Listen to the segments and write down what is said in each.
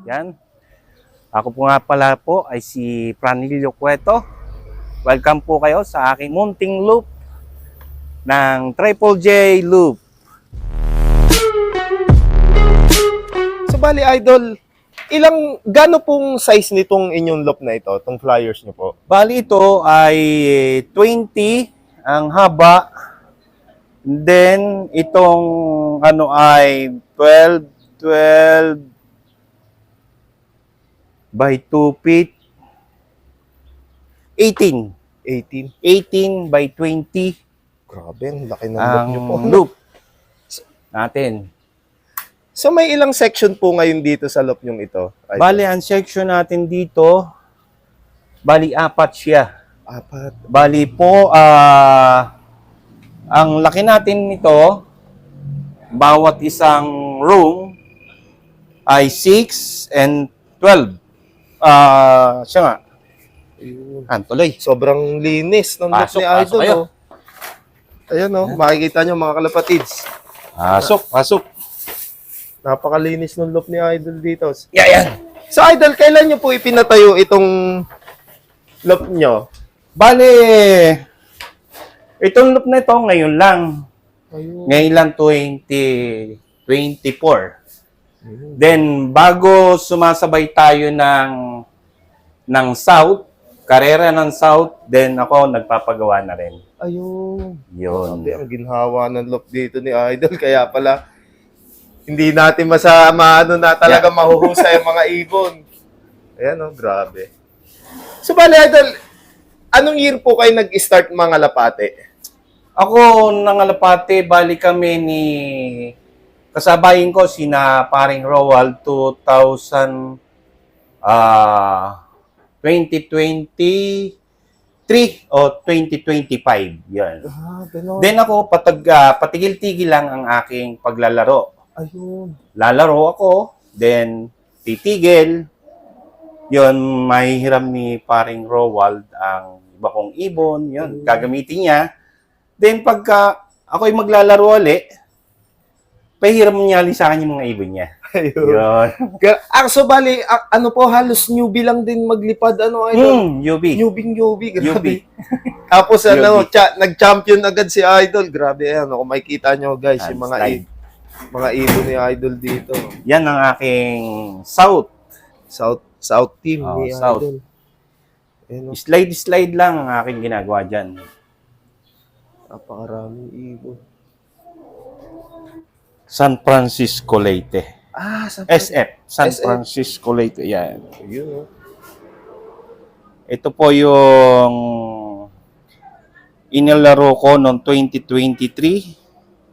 Yan. Ako po nga pala po ay si Franilio Cueto. Welcome po kayo sa aking munting loop ng Triple J Loop. So bali idol, gaano pong size nitong inyong loop na ito, itong flyers niyo po? Bali ito ay 20 ang haba. Then itong ano ay 12 by 2 feet 18 by 20 Grabe, ang laki ng loop ang niyo po. loop natin. So may ilang section po ngayon dito sa loop yung ito? Idol? Bali, ang section natin dito, bali 4 siya. Apat. Bali po, ang laki natin nito, bawat isang room ay 6 and 12. Siya nga. Tuloy. Sobrang linis ng loop Pasok, ni pasok idol. kayo. Ayan makikita nyo mga kalapatids. Pasok. Napakalinis ng loop ni idol dito. Yan. So idol, kailan nyo po ipinatayo itong loop nyo? Bali, itong loop na ito ngayon lang. Ayun. Ngayon lang 2024. Then, bago sumasabay tayo ng South, karera ng South, then ako nagpapagawa na rin. Ayun. Yun. Grabe, ang ginhawa ng loop dito ni idol. Kaya pala, hindi natin na talaga mahuhusay ang mga ibon. Ayan grabe. So bali idol, anong year po kayo nag-start mga lapate? Ako, nangalapate, bali kami ni kasabayin ko, sina paring Roald, 2023 o 2025. Yan. Then ako, patigil-tigil lang ang aking paglalaro. Ayun. Lalaro ako, then titigil. Yun, mahihiram ni paring Roald ang iba kong ibon. Yun, gagamitin niya. Then pagka ako'y maglalaro ulit, pahiram niya sa akin yung mga ibon niya. Ayun. Yun. So bali, ano po, halos newbie lang din maglipad, idol? Yubi. Newbie, grabe. Yubi. Tapos nag-champion agad si idol. Grabe, kung makikita nyo guys, yung mga ibon ni idol dito. Yan ang aking South. South team ni South. idol. Ayan, Slide lang ang aking ginagawa dyan. napakaraming ibon. San Francisco Leyte. SF. San SF. Francisco Leyte. Yan. Ayun, Ito po yung inilaro ko noong 2023.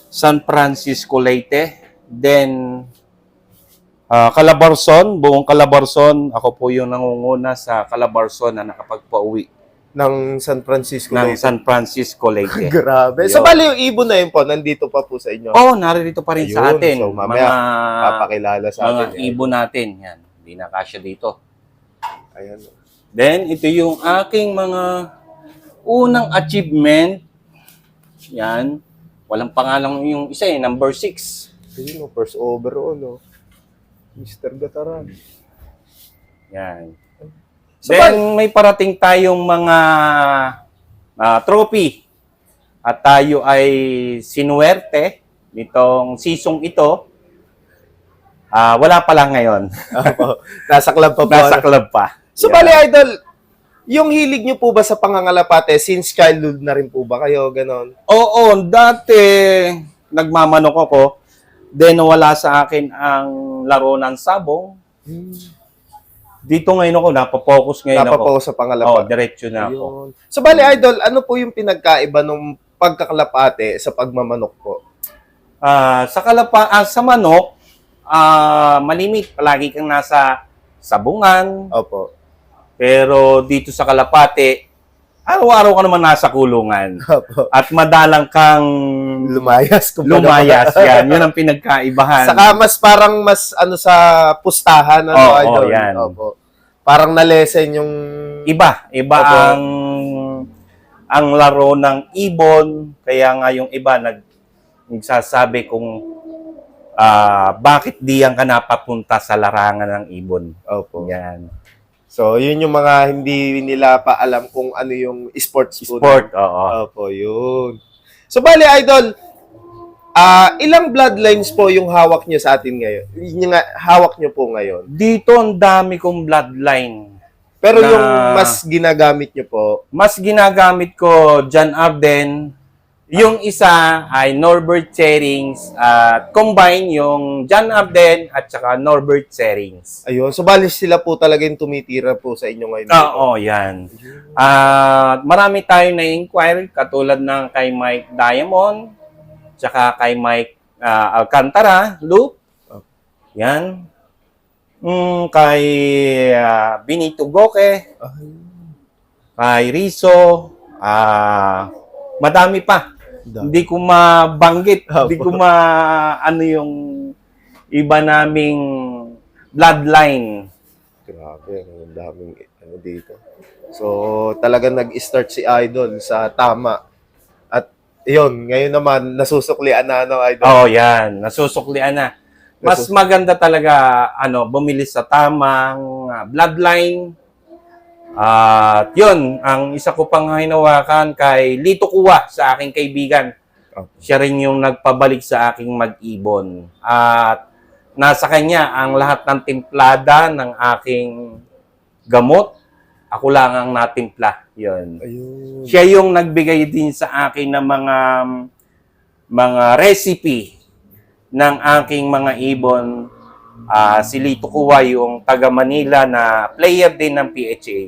San Francisco Leyte. Then, Calabarzon, buong Calabarzon. Ako po yung nangunguna sa Calabarzon na nakapagpauwi ng San Francisco ng Leyte. San Francisco Leyte. Grabe. Yun. So bali yung ibon na yun po, nandito pa po sa inyo. Oh, narito pa rin sa Ayun. atin. So, mamaya, papakilala sa mga atin. ibon natin. Yan. Hindi na kasya dito. Ayan. Then, ito yung aking mga unang achievement. Yan. Walang pangalan yung isa number 6. Ayun, first overall, Mr. Gataran. Yan. So, Then, may parating tayong mga trophy. At tayo ay sinuwerte nitong season ito. Wala pa lang ngayon. Nasa club pa po. Nasa club pa. So, bali, idol, yung hilig nyo po ba sa pangangalapate, since childhood na rin po ba kayo, ganon? Oo, dati nagmamanok ako. Then wala sa akin ang laro ng sabong. Dito ngayon ako, napapokus ngayon Napapokus sa ako. pangalapa. Diretso na ako. Ayun. So, bali, idol, ano po yung pinagkaiba ng pagkakalapate sa pagmamanok po? Sa manok, malimit. Palagi kang nasa sabungan. Opo. Pero dito sa kalapate, araw-araw ka naman nasa kulungan. Opo. At madalang kang Lumayas. lumayas. Yan. Yun ang pinagkaibahan. Saka mas sa pustahan, idol. Yan. Opo. Parang nalesen yung... Iba Opo. ang laro ng ibon, kaya nga yung iba nagsasabi kung bakit di yan ka napapunta sa larangan ng ibon? Opo. Yan. So, yun yung mga hindi nila pa alam kung ano yung sports po. Sport, oo. Opo, yun. So, bali, Idol, ilang bloodlines po yung hawak nyo sa atin ngayon? Yung hawak nyo po ngayon? Dito ang dami kong bloodline. Pero Na- yung mas ginagamit nyo po, Mas ginagamit ko John Arden. Yung isa ay Norbert Serings. At combine yung John Arden at saka Norbert Serings. ayun. So, bali sila po talaga yung tumitira po sa inyo ngayon. Oo, yan. Marami tayong na-inquire katulad ng kay Mike Diamond, tsaka kay Mike Alcantara, Luke. Yan. Kay Benito Goque, kay Rizzo, madami pa. Hindi ko mabanggit, hindi ko ano yung iba naming bloodline. Grabe, ang daming ano dito. So, talagang nag-start si Idol sa tama. At yun, ngayon naman, nasusuklian na ano, Idol. Oh, yan. Nasusuklian na. Mas maganda talaga bumili sa tamang bloodline. At yun, ang isa ko pang hinawakan kay Lito Kuwa sa aking kaibigan. Siya rin yung nagpabalik sa aking mag-ibon. At nasa kanya ang lahat ng timplada ng aking gamot. Ako lang ang natimpla. Yun. Ayun. Siya yung nagbigay din sa akin ng mga recipe ng aking mga ibon. Si Lito Kuwa, yung taga Manila na player din ng PHA.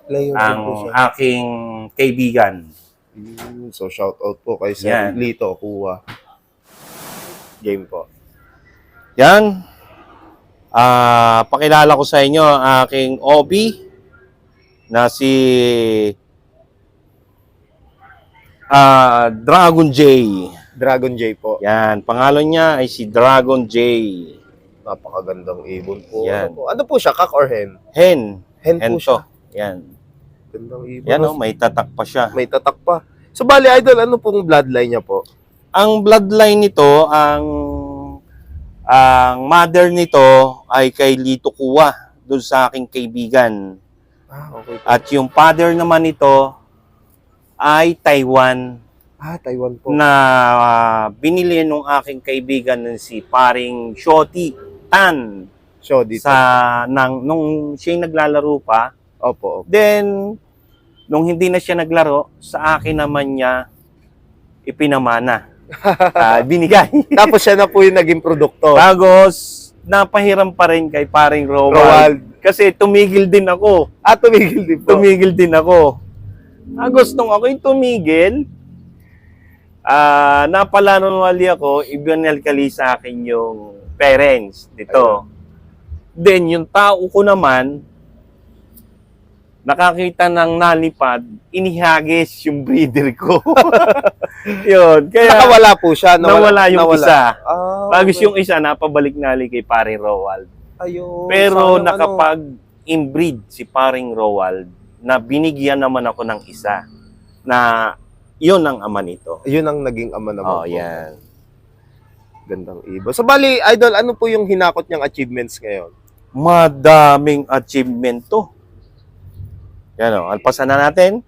Player Ang din po siya. aking kaibigan. So, shout out po kay Sir Yan. Lito Kuwa. Game po. Yan. Pakilala ko sa inyo ang aking OB na si Dragon J. Dragon J po. Yan. Pangalan niya ay si Dragon J. Napakagandang ibon po. Yan. Ano po siya? Cock or hen? Hen. Hen Hen po siya. to. Yan. Gandang ibon. Yan may tatak pa siya. May tatak pa. So, bali, Idol, ano pong bloodline niya po? Ang bloodline nito, ang mother nito ay kay Lito Kuwa, doon sa aking kaibigan. Okay po. At yung father naman nito ay Taiwan Taiwan po. na binili nung aking kaibigan na si paring Shoti Tan So, dito. nung siya naglalaro pa. Opo. Then nung hindi na siya naglaro, sa akin naman niya ipinamana. Binigay. Tapos siya na po yung naging produkto. Tapos napahiram pa rin kay paring Rowald. Rowald. Kasi tumigil din ako. Tumigil din po. Tumigil din ako. Gustong ako yung tumigil. Napalanunwali ako, ibinalkali sa akin yung parents dito. Then, yung tao ko naman, nakakita ng nalipad, inihagis yung breeder ko. Yun. Kaya, Nakawala po siya. nawala yung isa. Bagis okay. yung isa, napabalik-nali kay paring Rowald. Ayun. Pero sayang, nakapag-inbreed si paring Rowald, na binigyan naman ako ng isa, na yun ang ama nito. Yun ang naging ama naman po. Yan. Gandang ibon. So, bali, Idol, ano po yung hinakot niyang achievements ngayon? Madaming achievement to. Yan o, alpasan na natin.